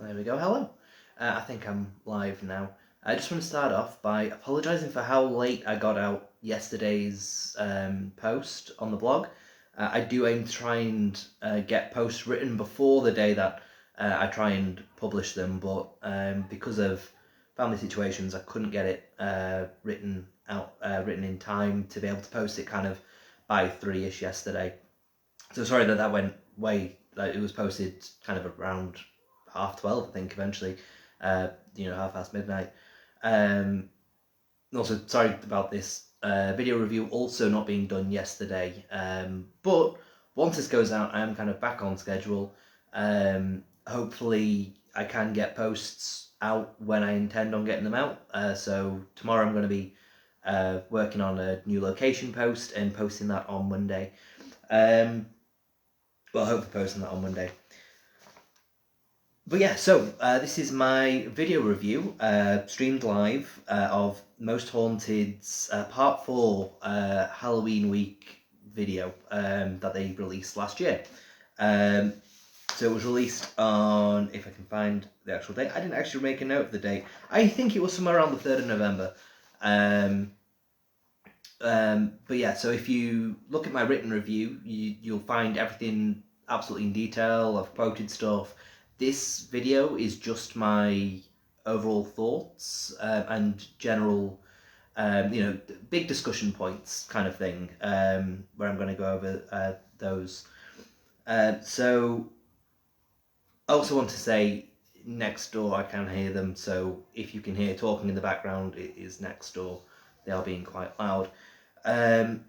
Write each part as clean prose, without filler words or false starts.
There we go, hello. I think I'm live now. I just want to start off by apologising for how late I got out yesterday's post on the blog. I do aim to try and get posts written before the day that I try and publish them, but because of family situations, I couldn't get it written in time to be able to post it kind of by 3ish yesterday. So sorry that went way. It was posted kind of around 12:30, I think, eventually, midnight. Also, sorry about this video review also not being done yesterday. But once this goes out, I am kind of back on schedule. Hopefully, I can get posts out when I intend on getting them out. So tomorrow I'm going to be working on a new location post and posting that on Monday. Well, hopefully posting that on Monday. But yeah, so this is my video review, streamed live, of Most Haunted's Part 4 Halloween Week video that they released last year. So it was released on, if I can find the actual date, I didn't actually make a note of the date. I think it was somewhere around the 3rd of November. But yeah, so if you look at my written review, you'll find everything absolutely in detail. I've quoted stuff. This video is just my overall thoughts and general, big discussion points kind of thing, where I'm going to go over those. So I also want to say, next door I can hear them, so if you can hear talking in the background, it is next door. They are being quite loud. But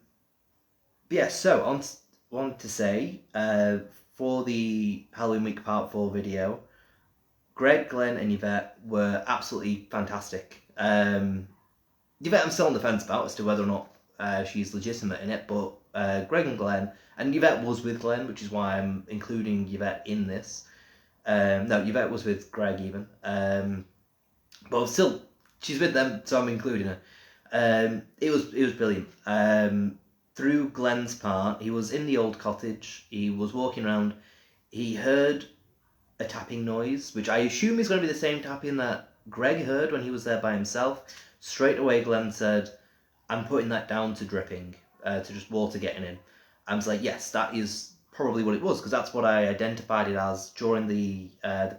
yeah, so I want to say, for the Halloween Week Part 4 video, Greg, Glenn and Yvette were absolutely fantastic. Yvette I'm still on the fence about as to whether or not she's legitimate in it, but Greg and Glenn, and Yvette was with Glenn, which is why I'm including Yvette in this. No, Yvette was with Greg even. But still, she's with them, so I'm including her. It was brilliant. Through Glenn's part, he was in the old cottage, he was walking around, he heard a tapping noise, which I assume is going to be the same tapping that Greg heard when he was there by himself. Straight away Glenn said, I'm putting that down to dripping, to just water getting in. I was like, yes, that is probably what it was, because that's what I identified it as during the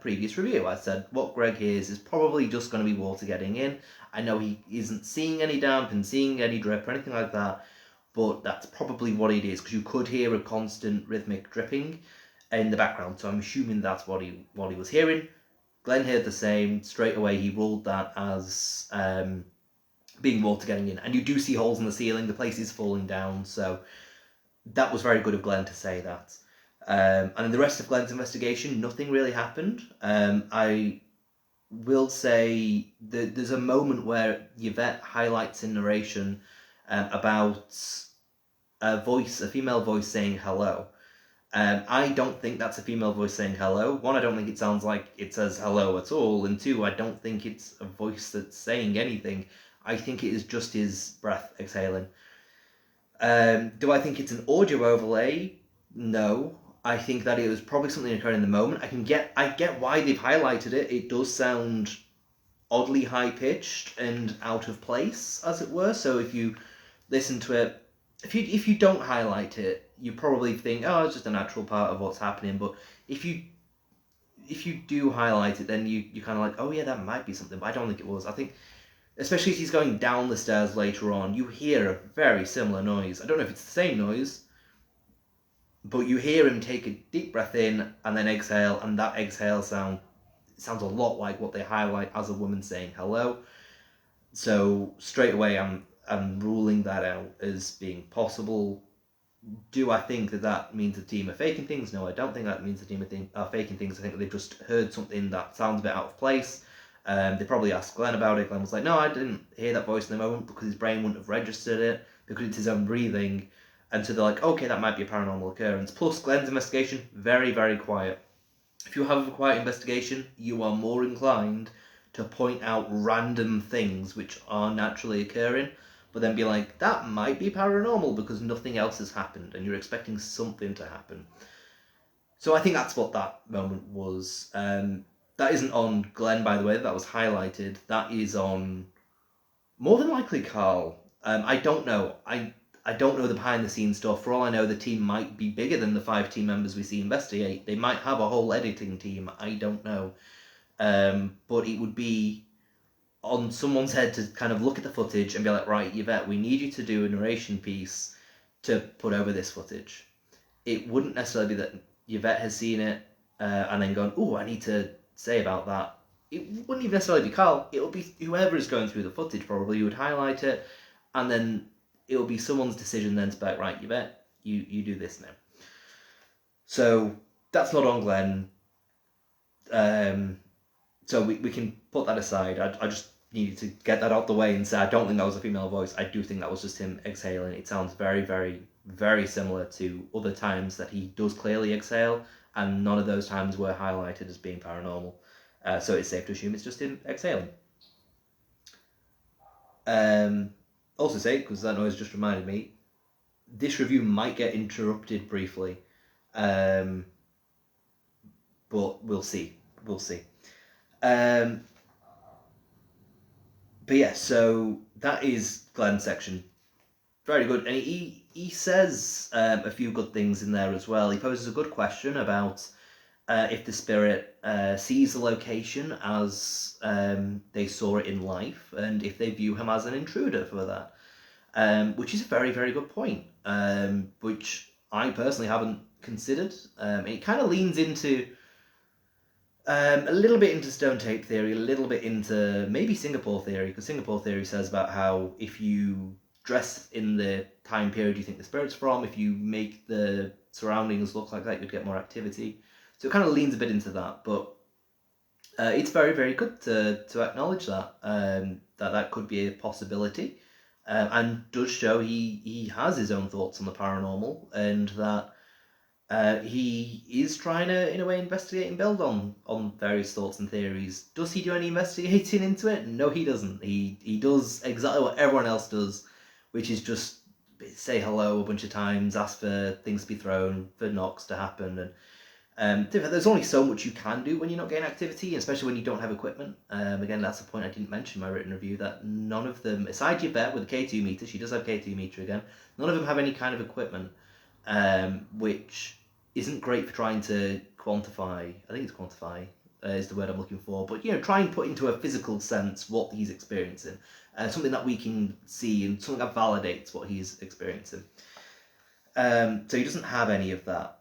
previous review. I said, what Greg hears is probably just going to be water getting in. I know he isn't seeing any damp and seeing any drip or anything like that, but that's probably what it is, because you could hear a constant rhythmic dripping in the background, so I'm assuming that's what he was hearing. Glenn heard the same. Straight away he ruled that as being water getting in, and you do see holes in the ceiling, the place is falling down, so that was very good of Glenn to say that. And in the rest of Glenn's investigation, nothing really happened. I will say that there's a moment where Yvette highlights in narration about a female voice saying hello. I don't think that's a female voice saying hello. One, I don't think it sounds like it says hello at all, and two, I don't think it's a voice that's saying anything. I think it is just his breath exhaling. Do I think it's an audio overlay? No. I think that it was probably something occurring in the moment. I get why they've highlighted it. It does sound oddly high-pitched and out of place, as it were. So if you listen to it, if you don't highlight it, you probably think, oh, it's just a natural part of what's happening. But if you do highlight it, then you kind of like, oh yeah, that might be something. But I don't think it was. I think, especially as he's going down the stairs later on, you hear a very similar noise. I don't know if it's the same noise, but you hear him take a deep breath in and then exhale, and that exhale sounds a lot like what they highlight as a woman saying hello. So straight away I'm ruling that out as being possible. Do I think that means the team are faking things? No, I don't think that means the team are faking things. I think they've just heard something that sounds a bit out of place. They probably asked Glenn about it. Glenn was like, no, I didn't hear that voice in the moment, because his brain wouldn't have registered it, because it's his own breathing. And so they're like, okay, that might be a paranormal occurrence. Plus, Glenn's investigation, very, very quiet. If you have a quiet investigation, you are more inclined to point out random things which are naturally occurring, but then be like, that might be paranormal because nothing else has happened, and you're expecting something to happen. So I think that's what that moment was. That that isn't on Glenn, by the way. That was highlighted. That is on more than likely Carl. I don't know. I don't know the behind the scenes stuff. For all I know, the team might be bigger than the 5 team members we see investigate. They might have a whole editing team. I don't know. But it would be on someone's head to kind of look at the footage and be like, right, Yvette, we need you to do a narration piece to put over this footage. It wouldn't necessarily be that Yvette has seen it and then gone, oh, I need to say about that. It wouldn't even necessarily be Carl. It would be whoever is going through the footage probably who would highlight it, and then it will be someone's decision then to be like, right, Yvette, you do this now. So that's not on Glenn. So we can put that aside. I just needed to get that out the way and say I don't think that was a female voice. I do think that was just him exhaling. It sounds very, very, very similar to other times that he does clearly exhale, and none of those times were highlighted as being paranormal. So it's safe to assume it's just him exhaling. Also say, because that noise just reminded me, this review might get interrupted briefly. But we'll see. We'll see. But yeah, so that is Glenn's section. Very good. And he says a few good things in there as well. He poses a good question about if the spirit sees the location as they saw it in life, and if they view him as an intruder for that. Which is a very, very good point, which I personally haven't considered. It kind of leans into a little bit into stone tape theory, a little bit into maybe Singapore theory, because Singapore theory says about how if you dress in the time period you think the spirit's from, if you make the surroundings look like that, you'd get more activity. So it kind of leans a bit into that, but it's very, very good to acknowledge that, that could be a possibility, and does show he has his own thoughts on the paranormal, and that he is trying to, in a way, investigate and build on various thoughts and theories. Does he do any investigating into it? No, he doesn't. He does exactly what everyone else does, which is just say hello a bunch of times, ask for things to be thrown, for knocks to happen, and there's only so much you can do when you're not getting activity, especially when you don't have equipment. Again, that's a point I didn't mention in my written review, that none of them, aside Yvette with a K2 meter, she does have K2 meter again, none of them have any kind of equipment, which isn't great for trying to quantify, I think it's quantify is the word I'm looking for, but try and put into a physical sense what he's experiencing, something that we can see and something that validates what he's experiencing. So he doesn't have any of that.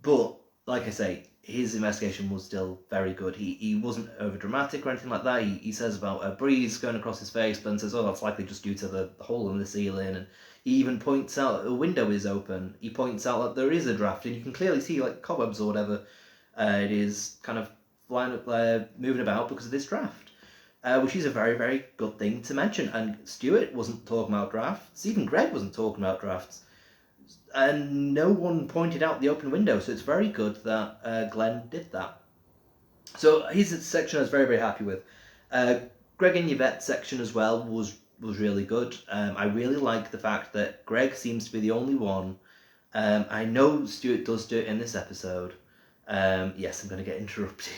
But like I say, his investigation was still very good. He wasn't over dramatic or anything like that. He says about a breeze going across his face, but then says, oh, that's likely just due to the hole in the ceiling. And he even points out a window is open. He points out that there is a draft, and you can clearly see like cobwebs or whatever. It is kind of flying, moving about because of this draft, which is a very, very good thing to mention. And Stuart wasn't talking about drafts. Even Greg wasn't talking about drafts. And no one pointed out the open window, so it's very good that Glenn did that. So his section I was very, very happy with. Greg and Yvette's section as well was really good. I really like the fact that Greg seems to be the only one. I know Stuart does do it in this episode. Yes, I'm going to get interrupted.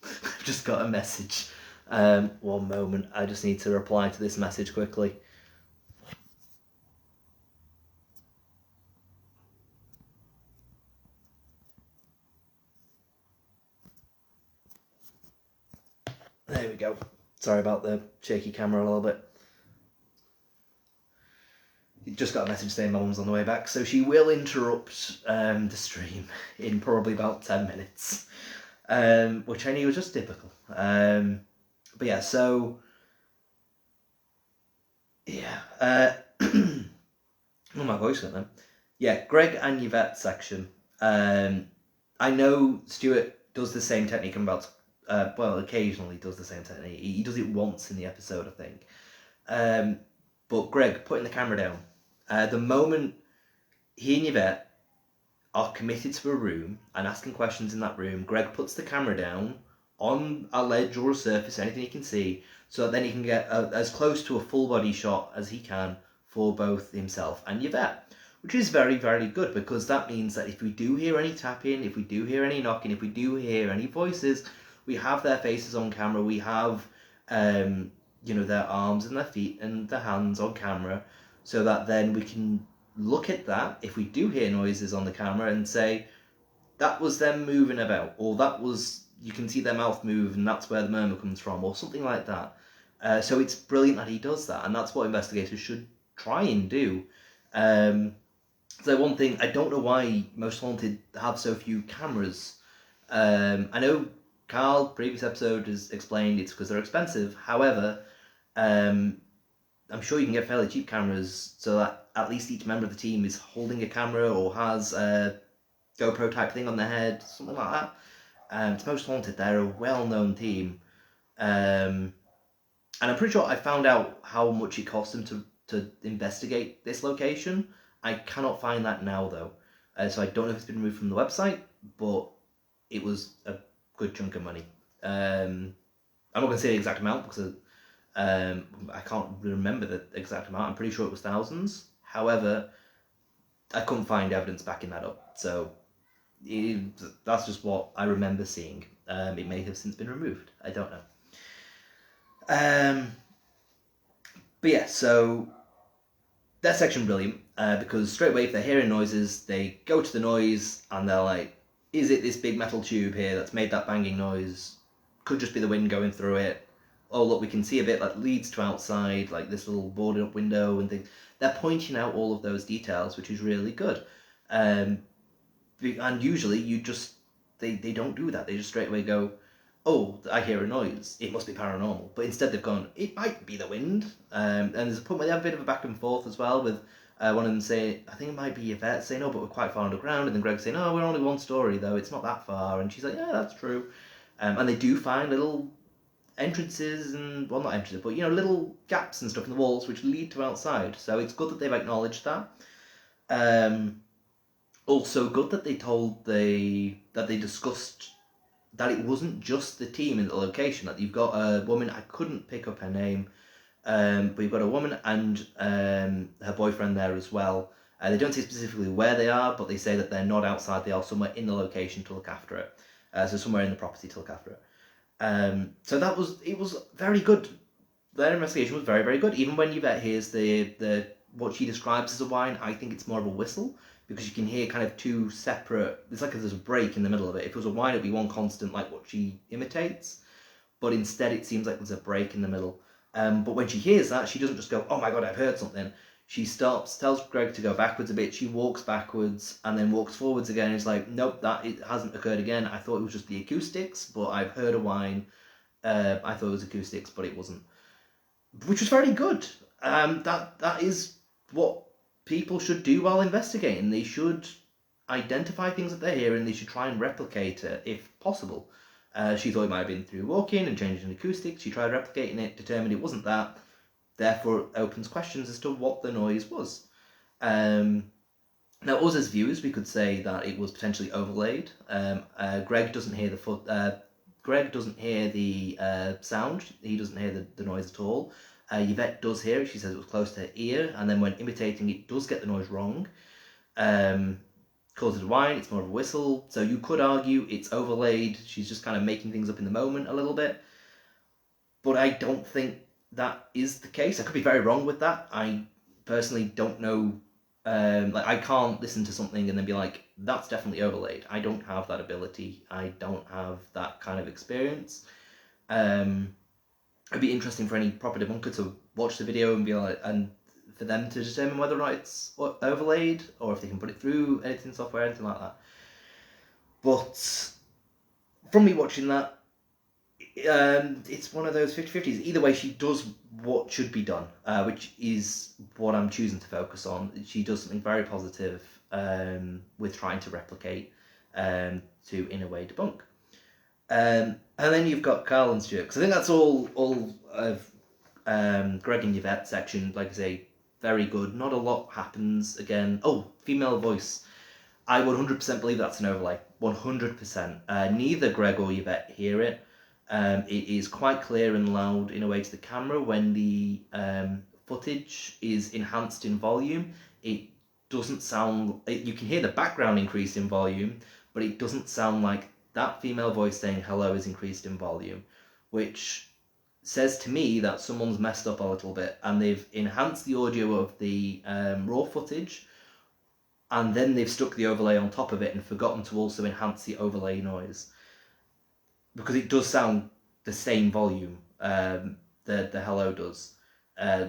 I've just got a message. One moment, I just need to reply to this message quickly. There we go. Sorry about the shaky camera a little bit. Just got a message saying my mum's on the way back, so she will interrupt the stream in probably about 10 minutes, which I knew was just typical. But yeah, so yeah, oh, my voice went then. Yeah, Greg and Yvette section. I know Stuart does the same technique. I'm about to, well, occasionally does the same technique. He does it once in the episode, I think. But Greg putting the camera down. The moment he and Yvette are committed to a room and asking questions in that room, Greg puts the camera down on a ledge or a surface, anything he can see, so that then he can get as close to a full body shot as he can for both himself and Yvette, which is very, very good, because that means that if we do hear any tapping, if we do hear any knocking, if we do hear any voices, we have their faces on camera, we have their arms and their feet and their hands on camera, so that then we can look at that if we do hear noises on the camera and say, that was them moving about, or that was, you can see their mouth move and that's where the murmur comes from, or something like that. So it's brilliant that he does that, and that's what investigators should try and do. So one thing, I don't know why Most Haunted have so few cameras. I know Carl, previous episode, has explained it's because they're expensive. However, I'm sure you can get fairly cheap cameras so that at least each member of the team is holding a camera or has a GoPro type thing on their head, something like that. It's Most Haunted, they're a well-known team. And I'm pretty sure I found out how much it cost them to investigate this location. I cannot find that now, though. So I don't know if it's been removed from the website, but it was a good chunk of money. I'm not going to say the exact amount because I can't remember the exact amount. I'm pretty sure it was thousands. However, I couldn't find evidence backing that up. So that's just what I remember seeing. It may have since been removed. I don't know. But yeah, so that section brilliant, because straight away if they're hearing noises, they go to the noise and they're like, is it this big metal tube here that's made that banging noise? Could just be the wind going through it. Oh look, we can see a bit that leads to outside, like this little boarded up window and things. They're pointing out all of those details, which is really good. And usually they don't do that. They just straight away go, oh, I hear a noise, it must be paranormal. But instead they've gone, it might be the wind. And there's a point where they have a bit of a back and forth as well, with one of them saying, I think it might be Yvette saying, oh, but we're quite far underground. And then Greg saying, oh, we're only one story though, it's not that far. And she's like, yeah, that's true. And they do find little entrances and, well, not entrances, but, little gaps and stuff in the walls which lead to outside. So it's good that they've acknowledged that. Also good that they discussed that it wasn't just the team in the location, that you've got a woman, I couldn't pick up her name, but you've got a woman and her boyfriend there as well. They don't say specifically where they are, but they say that they're not outside, they are somewhere in the location to look after it. So somewhere in the property to look after it. So it was very good. Their investigation was very, very good. Even when Yvette hears the what she describes as a whine, I think it's more of a whistle, because you can hear kind of two separate, it's like if there's a break in the middle of it. If it was a whine, it'd be one constant, like what she imitates, but instead it seems like there's a break in the middle. But when she hears that, she doesn't just go, oh my god, I've heard something. She stops, tells Greg to go backwards a bit, she walks backwards, and then walks forwards again, and it's like, nope, it hasn't occurred again. I thought it was just the acoustics, but I've heard a whine. I thought it was acoustics, but it wasn't. Which was very good. That is what people should do while investigating. They should identify things that they're hearing, they should try and replicate it if possible. She thought it might have been through walking and changing acoustics. She tried replicating it, determined it wasn't that. Therefore, it opens questions as to what the noise was. Now, us as viewers, we could say that it was potentially overlaid. Greg doesn't hear the sound. He doesn't hear the noise at all. Yvette does hear it. She says it was close to her ear, and then when imitating it, does get the noise wrong. Calls it a whine. It's more of a whistle. So you could argue it's overlaid. She's just kind of making things up in the moment a little bit. But I don't think that is the case. I could be very wrong with that. I personally don't know. I can't listen to something and then be like, that's definitely overlaid. I don't have that ability. I don't have that kind of experience. It'd be interesting for any proper debunker to watch the video and be like, and for them to determine whether or not it's overlaid, or if they can put it through editing software, anything like that. But from me watching that, it's one of those 50-50s. Either way, she does what should be done, which is what I'm choosing to focus on. She does something very positive with trying to replicate to, in a way, debunk. And then you've got Carl and Stuart, because I think that's all of Greg and Yvette section. Like I say, very good. Not a lot happens again. Oh, female voice. I 100% believe that's an overlay. 100%. Neither Greg or Yvette hear it. It is quite clear and loud in a way to the camera when the footage is enhanced in volume. It doesn't sound... You can hear the background increase in volume, but it doesn't sound like that female voice saying hello is increased in volume, which says to me that someone's messed up a little bit and they've enhanced the audio of the raw footage, and then they've stuck the overlay on top of it and forgotten to also enhance the overlay noise, because it does sound the same volume, the hello does,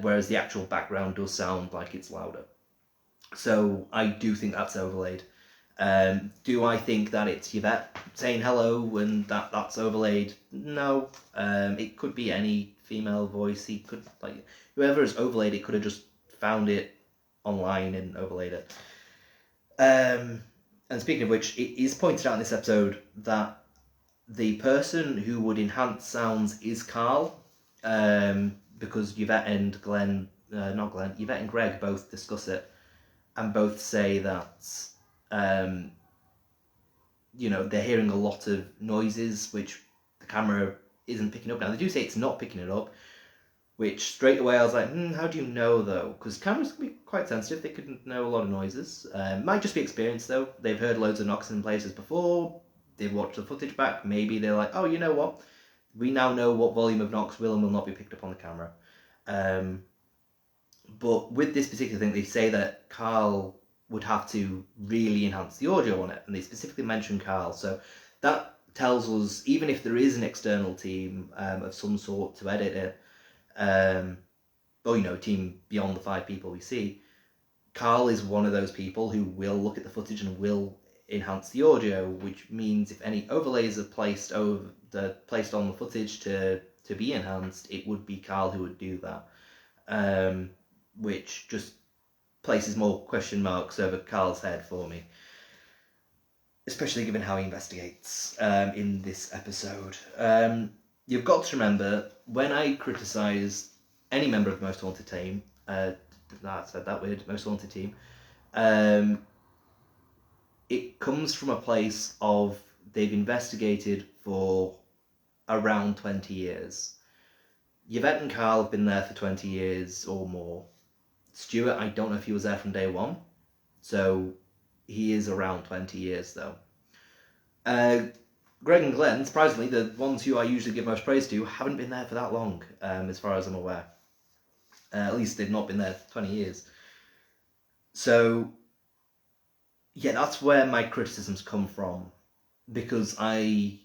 whereas the actual background does sound like it's louder. So I do think that's overlaid. Do I think that it's Yvette saying hello and that's overlaid? No. It could be any female voice. He could, like, whoever has overlaid it could have just found it online and overlaid it. And speaking of which, it is pointed out in this episode that the person who would enhance sounds is Carl, because Yvette and Yvette and Greg both discuss it and both say that they're hearing a lot of noises which the camera isn't picking up. Now, they do say it's not picking it up, which straight away I was like, how do you know, though? Because cameras can be quite sensitive. They can know a lot of noises. Might just be experience, though. They've heard loads of knocks in places before. They've watched the footage back. Maybe they're like, oh, you know what? We now know what volume of knocks will and will not be picked up on the camera. But with this particular thing, they say that Carl would have to really enhance the audio on it, and they specifically mention Carl. So that tells us, even if there is an external team of some sort to edit it, or a team beyond the 5 people we see, Carl is one of those people who will look at the footage and will enhance the audio, which means if any overlays are placed on the footage to be enhanced, it would be Carl who would do that, which just places more question marks over Carl's head for me, especially given how he investigates in this episode. You've got to remember, when I criticise any member of the Most Haunted team, I said that weird, Most Haunted team, it comes from a place of they've investigated for around 20 years. Yvette and Carl have been there for 20 years or more. Stuart, I don't know if he was there from day one, so he is around 20 years though. Greg and Glenn, surprisingly, the ones who I usually give most praise to, haven't been there for that long, as far as I'm aware. At least they've not been there for 20 years. So, yeah, that's where my criticisms come from, because I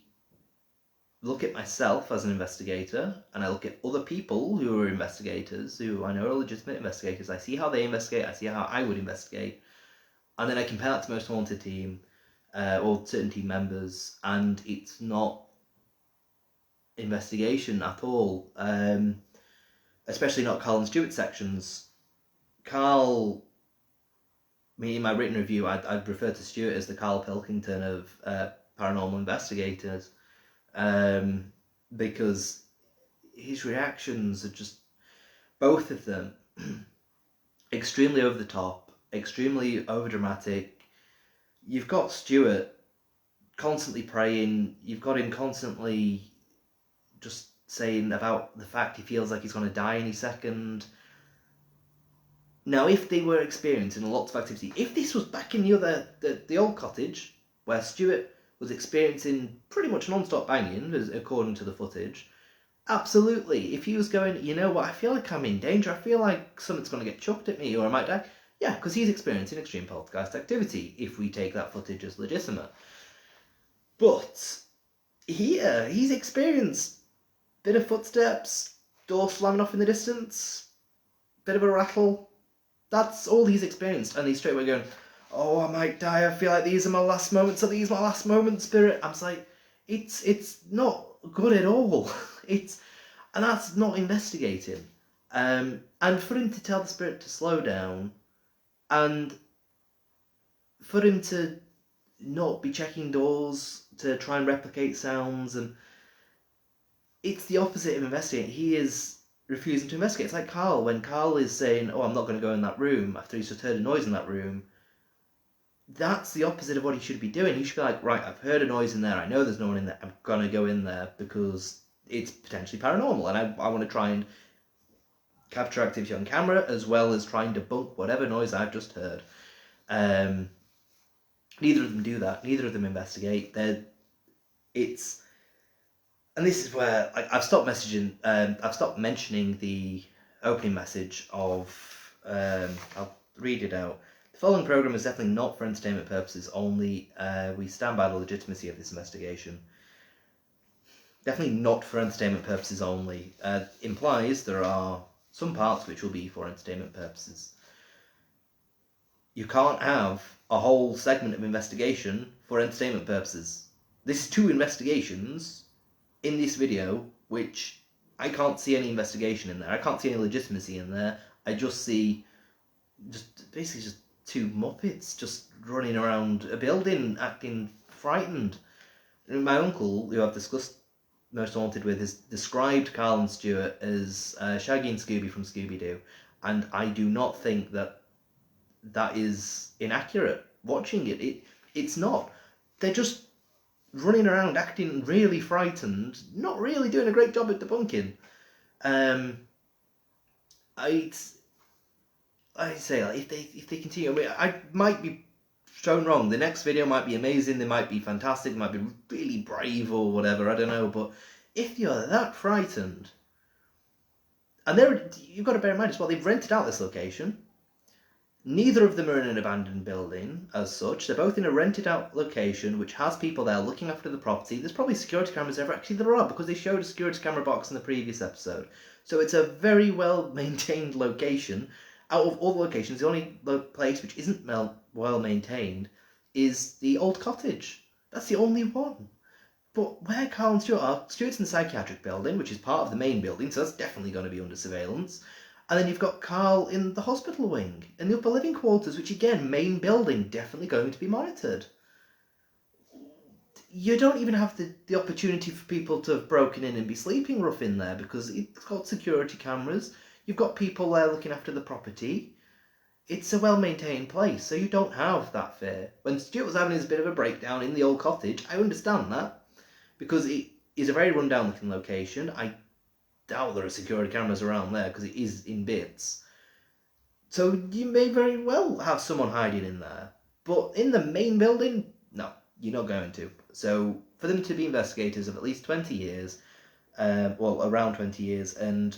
look at myself as an investigator, and I look at other people who are investigators, who I know are legitimate investigators. I see how they investigate, I see how I would investigate, and then I compare that to Most Haunted team, or certain team members, and it's not investigation at all. Especially not Carl and Stuart sections. Carl, in my written review, I'd refer to Stuart as the Carl Pilkington of paranormal investigators, because his reactions are just, both of them, extremely over the top, extremely over dramatic. You've got Stuart constantly praying, you've got him constantly just saying about the fact he feels like he's going to die any second. Now, if they were experiencing lots of activity, if this was back in the old cottage, where Stuart was experiencing pretty much non-stop banging, according to the footage, absolutely. If he was going, you know what, I feel like I'm in danger, I feel like something's going to get chucked at me, or I might die. Yeah, because he's experiencing extreme poltergeist activity, if we take that footage as legitimate. But here, he's experienced bit of footsteps, door slamming off in the distance, bit of a rattle. That's all he's experienced, and he's straight away going, oh, I might die, I feel like these are my last moments, are these my last moments, Spirit? I'm just like, it's not good at all. And that's not investigating. And for him to tell the Spirit to slow down, and for him to not be checking doors to try and replicate sounds, and it's the opposite of investigating. He is refusing to investigate. It's like Carl, when Carl is saying, oh, I'm not going to go in that room, after he's just heard a noise in that room. That's the opposite of what he should be doing. He should be like, right, I've heard a noise in there, I know there's no one in there, I'm going to go in there because it's potentially paranormal, and I want to try and capture activity on camera, as well as trying to debunk whatever noise I've just heard. Neither of them do that. Neither of them investigate. And this is where I've stopped mentioning the opening message of. I'll read it out. The following program is definitely not for entertainment purposes only. We stand by the legitimacy of this investigation. Definitely not for entertainment purposes only. Implies there are some parts which will be for entertainment purposes. You can't have a whole segment of investigation for entertainment purposes. This is 2 investigations in this video, which I can't see any investigation in there. I can't see any legitimacy in there. I just see basically just 2 Muppets just running around a building acting frightened. And my uncle, who I've discussed Most Haunted with, has described Carl and Stuart as Shaggy and Scooby from Scooby-Doo, and I do not think that is inaccurate. Watching it's not. They're just running around acting really frightened, not really doing a great job at debunking. I'd say, like, if they continue, I mean, I might be shown wrong. The next video might be amazing, they might be fantastic, they might be really brave or whatever, I don't know, but if you're that frightened, and you've got to bear in mind as well, they've rented out this location. Neither of them are in an abandoned building as such. They're both in a rented out location which has people there looking after the property. There's probably security cameras there. Actually, there are, because they showed a security camera box in the previous episode. So it's a very well maintained location. Out of all the locations, the only place which isn't well maintained is the old cottage. That's the only one. But where Carl and Stuart are, Stuart's in the psychiatric building, which is part of the main building, so that's definitely going to be under surveillance. And then you've got Carl in the hospital wing, in the upper living quarters, which again, main building, definitely going to be monitored. You don't even have the opportunity for people to have broken in and be sleeping rough in there, because it's got security cameras. You've got people there looking after the property. It's a well-maintained place, so you don't have that fear. When Stuart was having his bit of a breakdown in the old cottage, I understand that, because it is a very run-down looking location. I doubt there are security cameras around there because it is in bits. So you may very well have someone hiding in there. But in the main building, no, you're not going to. So for them to be investigators of at least 20 years, around 20 years, and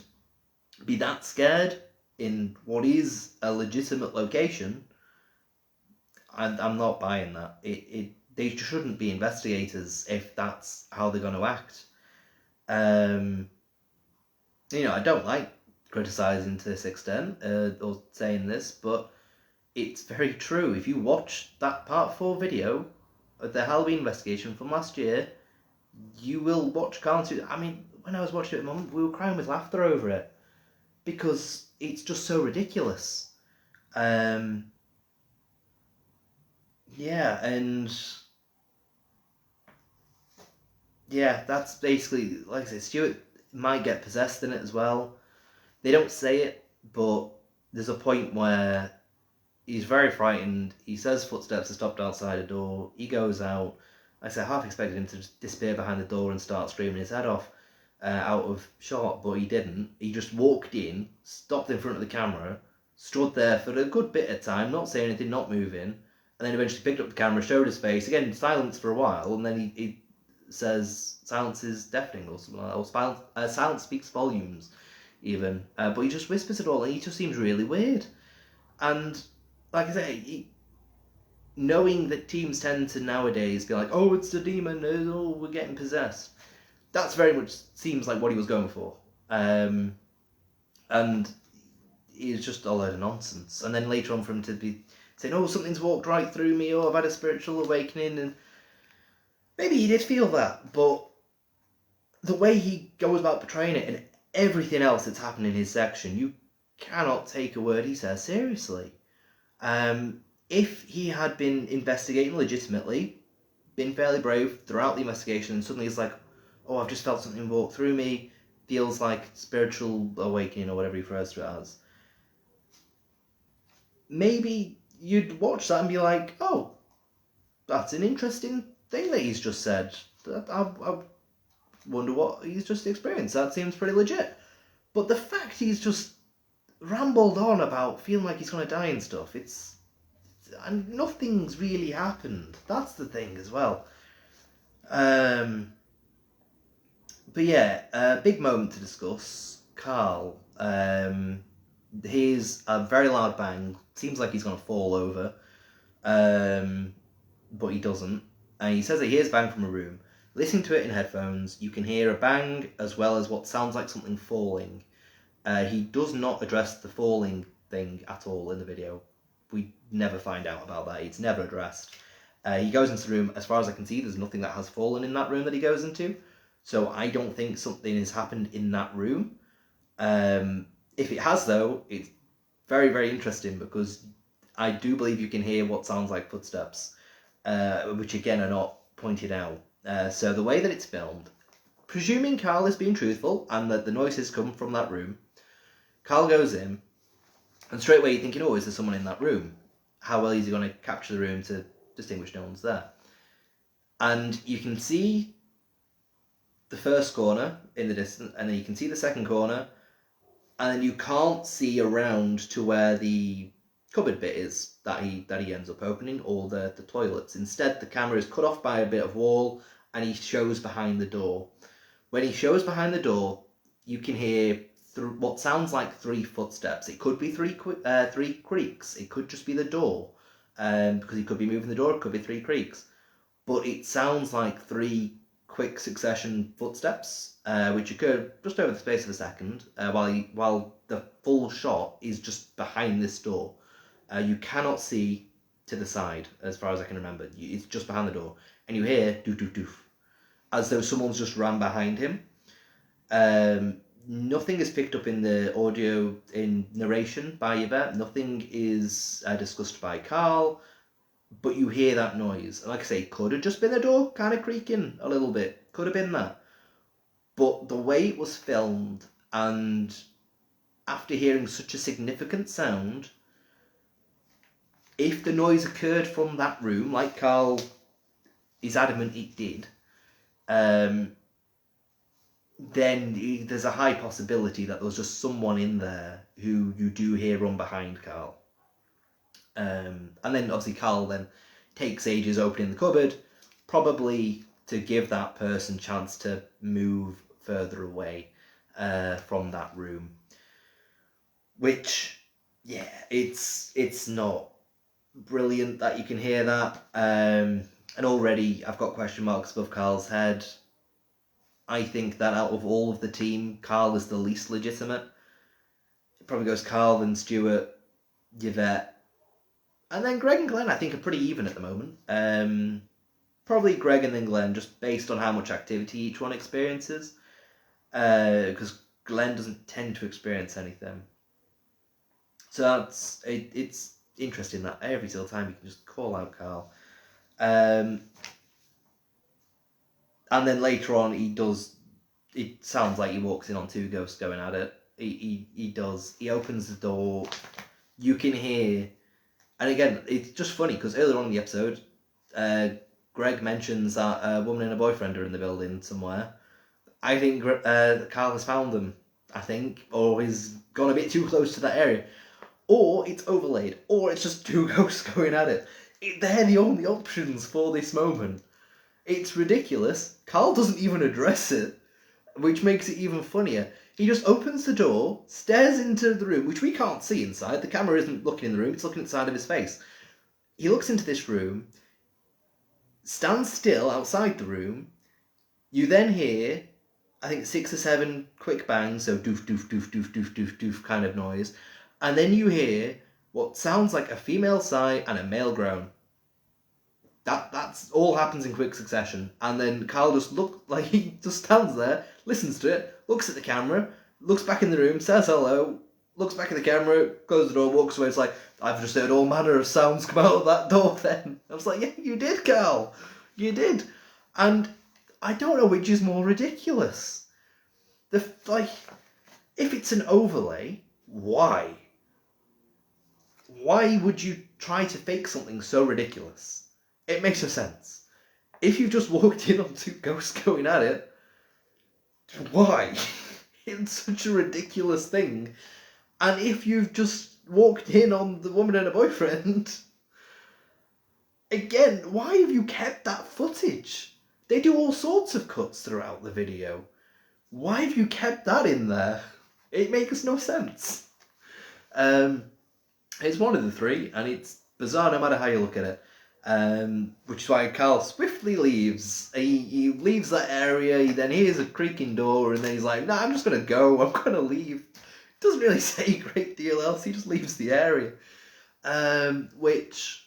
be that scared in what is a legitimate location, I'm not buying that. They shouldn't be investigators if that's how they're going to act. I don't like criticising to this extent, or saying this, but it's very true. If you watch that Part 4 video of the Halloween investigation from last year, you will watch Carl. I mean, when I was watching it at the moment, we were crying with laughter over it, because it's just so ridiculous. Yeah, and yeah, that's basically, like I said, Stuart might get possessed in it as well. They don't say it, but there's a point where he's very frightened. He says footsteps have stopped outside a door. He goes out. I half expected him to just disappear behind the door and start screaming his head off out of shot, but he didn't. He just walked in, stopped in front of the camera, stood there for a good bit of time, not saying anything, not moving, and then eventually picked up the camera, showed his face, again, silence for a while, and then he says silence is deafening or something like that, or silence speaks volumes even, but he just whispers it all, and he just seems really weird. And like I say, knowing that teams tend to nowadays be like, oh, it's the demon, oh, we're getting possessed, that's very much seems like what he was going for, and it's just a load of nonsense. And then later on for him to be saying, oh, something's walked right through me, or I've had a spiritual awakening, and maybe he did feel that, but the way he goes about portraying it and everything else that's happened in his section, you cannot take a word he says seriously. If he had been investigating legitimately, been fairly brave throughout the investigation, and suddenly he's like, oh, I've just felt something walk through me, feels like spiritual awakening, or whatever he refers to it as, maybe you'd watch that and be like, oh, that's an interesting thing that he's just said. I wonder what he's just experienced. That seems pretty legit. But the fact he's just rambled on about feeling like he's going to die and stuff, it's and nothing's really happened. That's the thing as well. But yeah, big moment to discuss. Carl, here's a very loud bang. Seems like he's going to fall over, but he doesn't. And he says that he hears a bang from a room. Listening to it in headphones, you can hear a bang as well as what sounds like something falling. He does not address the falling thing at all in the video. We never find out about that. It's never addressed. He goes into the room. As far as I can see, there's nothing that has fallen in that room that he goes into. So I don't think something has happened in that room. If it has, though, it's very, very interesting because I do believe you can hear what sounds like footsteps, which again are not pointed out. So the way that it's filmed, presuming Carl is being truthful and that the noises come from that room, Carl goes in, and straight away you're thinking, oh, is there someone in that room? How well is he going to capture the room to distinguish no one's there? And you can see the first corner in the distance, and then you can see the second corner, and then you can't see around to where the cupboard bit is that he ends up opening, or the toilets. Instead, the camera is cut off by a bit of wall, and he shows behind the door. When he shows behind the door, you can hear what sounds like 3 footsteps. It could be 3 creaks. It could just be the door, because he could be moving the door. It could be 3 creaks, but it sounds like 3 quick succession footsteps, which occur just over the space of a second, while the full shot is just behind this door. You cannot see to the side, as far as I can remember. It's just behind the door, and you hear doof doof doof, as though someone's just ran behind him. Nothing is picked up in the audio in narration by Yvette. Nothing is discussed by Carl. But you hear that noise. And like I say, could have just been the door kind of creaking a little bit. Could have been that. But the way it was filmed, and after hearing such a significant sound, if the noise occurred from that room, like Carl is adamant it did, then there's a high possibility that there was just someone in there who you do hear run behind Carl. And then obviously Carl then takes ages opening the cupboard, probably to give that person chance to move further away from that room. Which, yeah, it's not brilliant that you can hear that. And already I've got question marks above Carl's head. I think that out of all of the team, Carl is the least legitimate. It probably goes Carl, then Stuart, Yvette, and then Greg and Glenn, I think, are pretty even at the moment. Probably Greg and then Glenn, just based on how much activity each one experiences. Because Glenn doesn't tend to experience anything. So it's interesting that every single time you can just call out Carl. And then later on, it sounds like he walks in on 2 ghosts going at it. He does. He opens the door. You can hear. And again, it's just funny because earlier on in the episode, Greg mentions that a woman and a boyfriend are in the building somewhere. I think Carl has found them, I think, or he's gone a bit too close to that area. Or it's overlaid, or it's just 2 ghosts going at it. They're the only options for this moment. It's ridiculous. Carl doesn't even address it, which makes it even funnier. He just opens the door, stares into the room, which we can't see inside. The camera isn't looking in the room, it's looking inside of his face. He looks into this room, stands still outside the room. You then hear, I think, 6 or 7 quick bangs, so doof, doof, doof, doof, doof, doof, doof kind of noise. And then you hear what sounds like a female sigh and a male groan. That's all happens in quick succession. And then Carl he just stands there, listens to it, looks at the camera, looks back in the room, says hello, looks back at the camera, closes the door, walks away. It's like, I've just heard all manner of sounds come out of that door then. I was like, yeah, you did, Carl. You did. And I don't know which is more ridiculous. If it's an overlay, why? Why would you try to fake something so ridiculous? It makes no sense. If you've just walked in on 2 ghosts going at it, why? It's such a ridiculous thing. And if you've just walked in on the woman and a boyfriend, Again, why have you kept that footage? They do all sorts of cuts throughout the video. Why have you kept that in there? It makes no sense. It's one of the three, and it's bizarre no matter how you look at it. Which is why Carl swiftly leaves. He leaves that area, he then hears a creaking door, and then he's like, nah, I'm just going to go, I'm going to leave. Doesn't really say a great deal else, he just leaves the area. Which,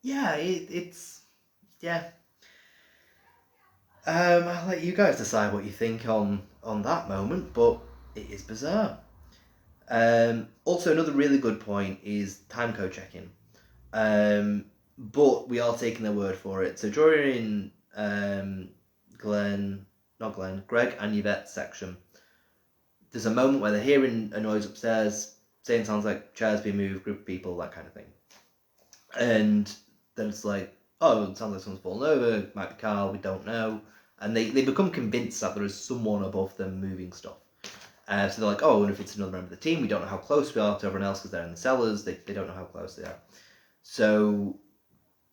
yeah, it's, yeah. I'll let you guys decide what you think on that moment, but it is bizarre. Also, another really good point is timecode checking. But we are taking their word for it. So during Greg and Yvette's section, there's a moment where they're hearing a noise upstairs, saying sounds like chairs being moved, group of people, that kind of thing. And then it's like, oh, it sounds like someone's fallen over, might be Carl, we don't know. And they become convinced that there is someone above them moving stuff. So they're like, oh, and if it's another member of the team, we don't know how close we are to everyone else because they're in the cellars. They don't know how close they are. So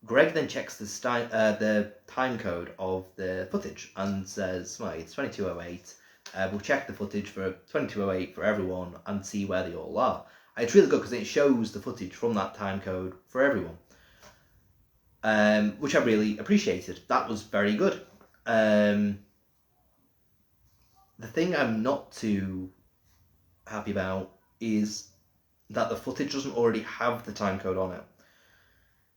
Greg then checks the time code of the footage and says, right, it's 2208. We'll check the footage for 2208 for everyone and see where they all are. And it's really good because it shows the footage from that time code for everyone, which I really appreciated. That was very good. The thing I'm not too happy about is that the footage doesn't already have the time code on it.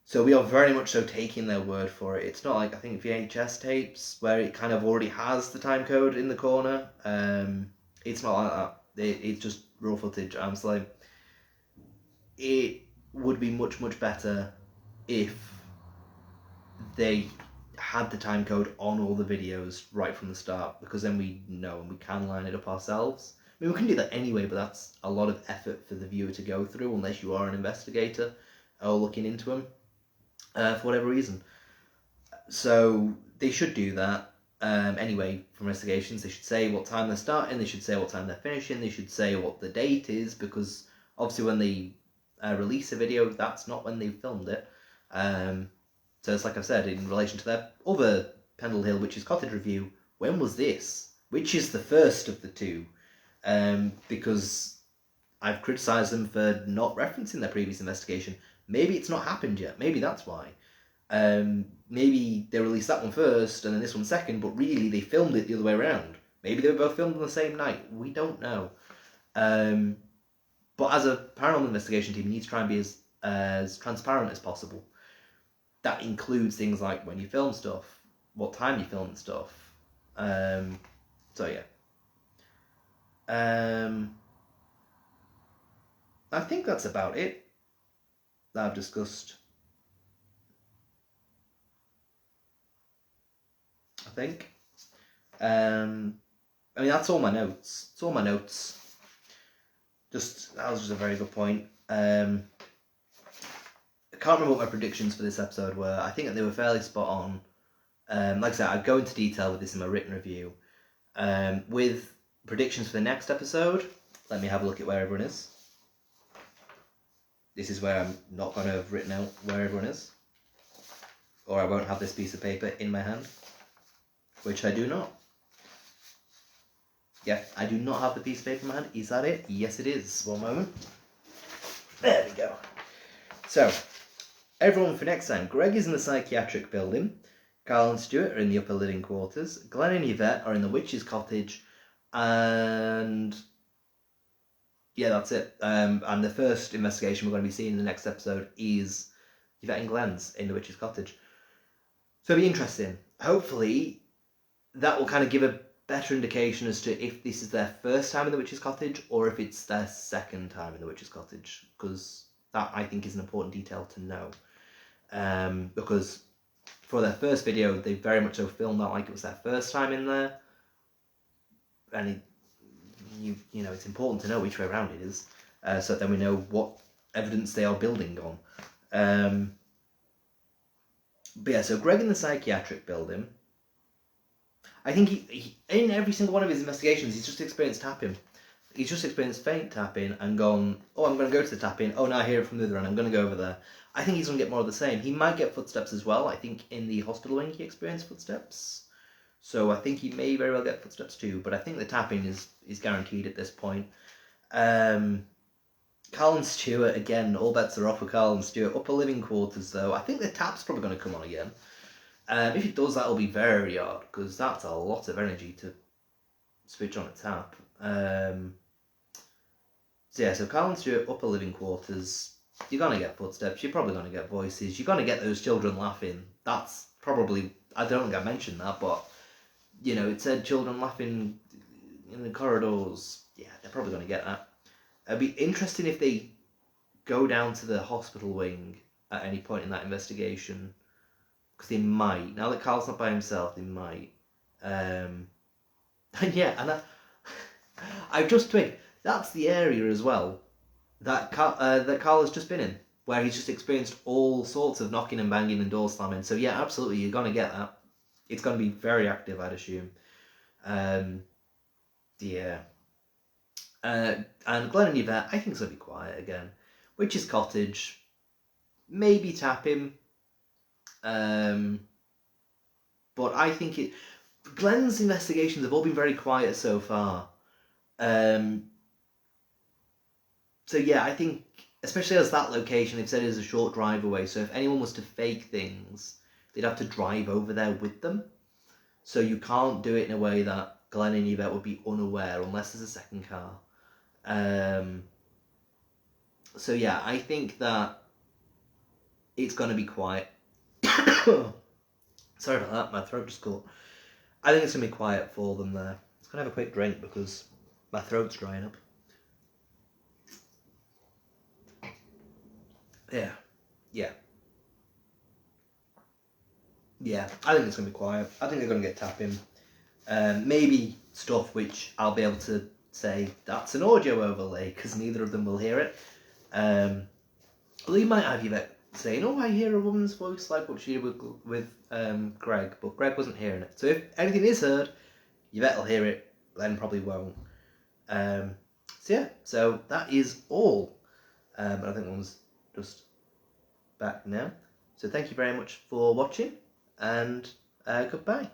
So we are very much so taking their word for it. It's not like, I think, VHS tapes where it kind of already has the time code in the corner. It's not like that. It's just raw footage. I'm just like, it would be much, much better if they had the time code on all the videos right from the start, because then we know and we can line it up ourselves. I mean, we can do that anyway, but that's a lot of effort for the viewer to go through unless you are an investigator or looking into them for whatever reason. So they should do that anyway for investigations. They should say what time they're starting, they should say what time they're finishing, they should say what the date is, because obviously when they release a video, that's not when they filmed it. So it's like I've said, in relation to their other Pendle Hill Witch's Cottage review, when was this? Which is the first of the two? Because I've criticised them for not referencing their previous investigation. Maybe it's not happened yet. Maybe that's why. Maybe they released that one first and then this one second, but really they filmed it the other way around. Maybe they were both filmed on the same night. We don't know. But as a paranormal investigation team, you need to try and be as transparent as possible. That includes things like when you film stuff, what time you film stuff. So yeah. I think that's about it that I've discussed. I think. I mean, that's all my notes. It's all my notes. That was just a very good point. I can't remember what my predictions for this episode were. I think that they were fairly spot on. Like I said, I'd go into detail with this in my written review. With predictions for the next episode, let me have a look at where everyone is. This is where I'm not going to have written out where everyone is. Or I won't have this piece of paper in my hand. Which I do not. Yeah, I do not have the piece of paper in my hand. Is that it? Yes, it is. One moment. There we go. So, everyone for next time. Greg is in the psychiatric building. Carl and Stuart are in the upper living quarters. Glenn and Yvette are in the witch's cottage. And yeah, that's it. And the first investigation we're going to be seeing in the next episode is Yvette and Glenn's in the witch's cottage. So it'll be interesting. Hopefully, that will kind of give a better indication as to if this is their first time in the witch's cottage or if it's their second time in the witch's cottage, because that, I think, is an important detail to know. Because for their first video, they very much so filmed that like it was their first time in there. And you know, it's important to know which way around it is, so that then we know what evidence they are building on. But yeah, so Greg in the psychiatric building, I think he in every single one of his investigations, he's just experienced tapping. He's just experienced faint tapping and gone, oh, I'm going to go to the tapping. Oh, now I hear it from the other end. I'm going to go over there. I think he's going to get more of the same. He might get footsteps as well. I think in the hospital wing he experienced footsteps. So I think he may very well get footsteps too. But I think the tapping is guaranteed at this point. Carl and Stewart, again, all bets are off for Carl and Stewart. Upper living quarters, though. I think the tap's probably going to come on again. If it does, that'll be very hard, because that's a lot of energy to switch on a tap. So Carl and Stewart, upper living quarters. You're going to get footsteps. You're probably going to get voices. You're going to get those children laughing. That's probably... I don't think I mentioned that, but... it said children laughing in the corridors. Yeah, they're probably going to get that. It'd be interesting if they go down to the hospital wing at any point in that investigation. Because they might. Now that Carl's not by himself, they might. And I've just twigged. That's the area as well that Carl has just been in, where he's just experienced all sorts of knocking and banging and door slamming. So yeah, absolutely, you're going to get that. It's going to be very active, I'd assume. And Glenn and Yvette, I think it's going to be quiet again. Witch's Cottage, maybe tap him. But I think Glenn's investigations have all been very quiet so far. So yeah, I think, especially as that location, they've said it is a short drive away, so if anyone was to fake things, they'd have to drive over there with them. So you can't do it in a way that Glenn and Yvette would be unaware, unless there's a second car. So yeah, I think that it's going to be quiet. Sorry about that, my throat just caught. I think it's going to be quiet for them there. Let's go and have a quick drink because my throat's drying up. Yeah, I think it's going to be quiet. I think they're going to get tapping. Maybe stuff which I'll be able to say that's an audio overlay because neither of them will hear it. Although you might have Yvette saying, "Oh, I hear a woman's voice like what she did with Greg," but Greg wasn't hearing it. So if anything is heard, Yvette will hear it. Glenn probably won't. So that is all. But I think one's just back now. So thank you very much for watching, and goodbye.